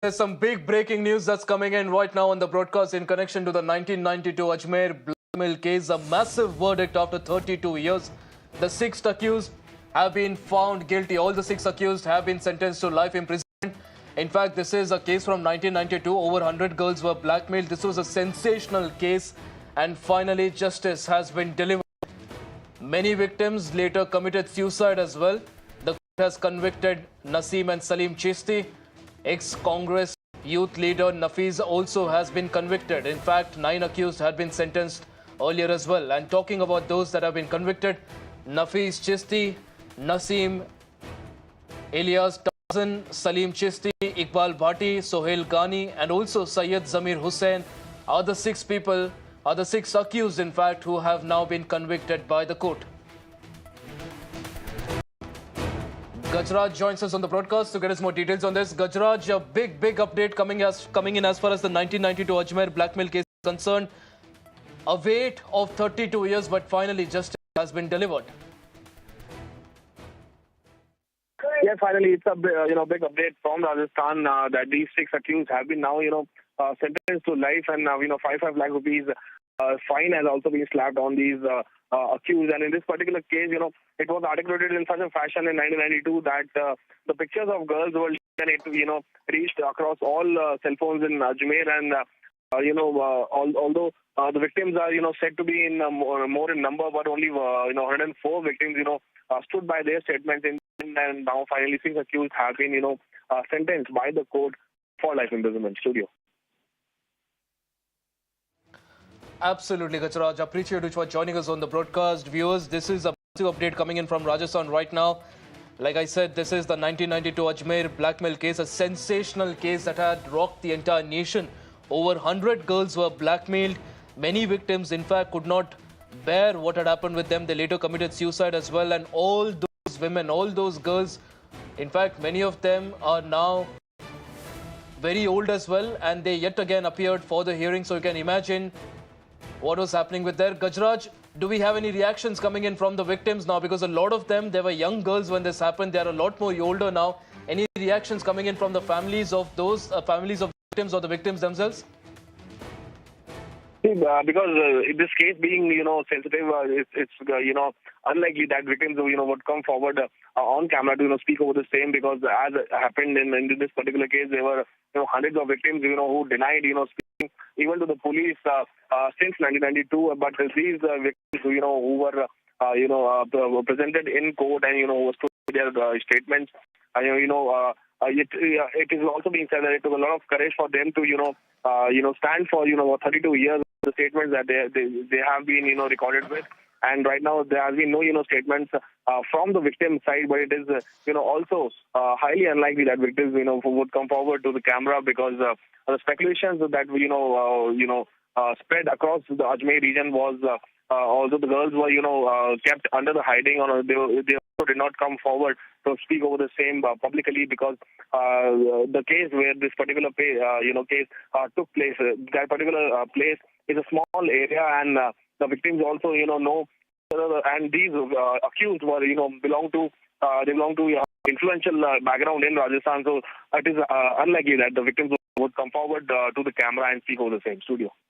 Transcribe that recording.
There's some big breaking news that's coming in right now on the broadcast in connection to the 1992 Ajmer blackmail case. A massive verdict after 32 years. The six accused have been found guilty. All the six accused have been sentenced to life imprisonment. In fact, this is a case from 1992. Over 100 girls were blackmailed. This was a sensational case, and finally justice has been delivered. Many victims later committed suicide as well. The court has convicted Naseem and Salim Chishti. Ex-Congress youth leader Nafiz also has been convicted. In fact, 9 accused had been sentenced earlier as well. And talking about those that have been convicted, Nafiz Chishti, Naseem, Ilyas Tazan, Salim Chishti, Iqbal Bhati, Sohail Ghani, and also Syed Zamir Hussain are the six accused, in fact, who have now been convicted by the court. Gajraj joins us on the broadcast to get us more details on this. Gajraj, a big update coming in as far as the 1992 Ajmer blackmail case is concerned. A wait of 32 years, but finally justice has been delivered. Yeah, finally, it's a big update from Rajasthan that these six accused have been now sentenced to life, and 5 lakh rupees fine has also been slapped on these accused. And in this particular case, it was articulated in such a fashion in 1992 that the pictures of girls were reached across all cell phones in Ajmer, and although the victims are said to be in more in number, but only 104 victims stood by their statements, and now finally 6 accused have been sentenced by the court for life imprisonment. Studio. Absolutely, Gajraj. Appreciate you for joining us on the broadcast. Viewers, this is a massive update coming in from Rajasthan right now. Like I said, this is the 1992 Ajmer blackmail case, a sensational case that had rocked the entire nation. Over 100 girls were blackmailed. Many victims, in fact, could not bear what had happened with them. They later committed suicide as well. And all those women, all those girls, in fact, many of them are now very old as well. And they yet again appeared for the hearing. So you can imagine what was happening with there. Gajraj, do we have any reactions coming in from the victims now? Because a lot of them, they were young girls when this happened. They are a lot more older now. Any reactions coming in from the families of those families of victims or the victims themselves? Because in this case being sensitive, it's unlikely that victims would come forward on camera to speak over the same, because as happened in this particular case, there were hundreds of victims who denied speaking even to the police since 1992. But these victims who were presented in court and who stood their statements, it is also being said that it took a lot of courage for them to stand for 32 years. The statements that they have been recorded with, and right now there has been no statements from the victim side, but it is also highly unlikely that victims would come forward to the camera, because the speculations that spread across the Ajmer region was although the girls were kept under the hiding, or they also did not come forward to speak over the same publicly, because the case where this particular case took place, that particular place is a small area, and the victims also know, and these accused were belong to influential background in Rajasthan, so it is unlikely that the victims would come forward to the camera and speak over the same. Studio.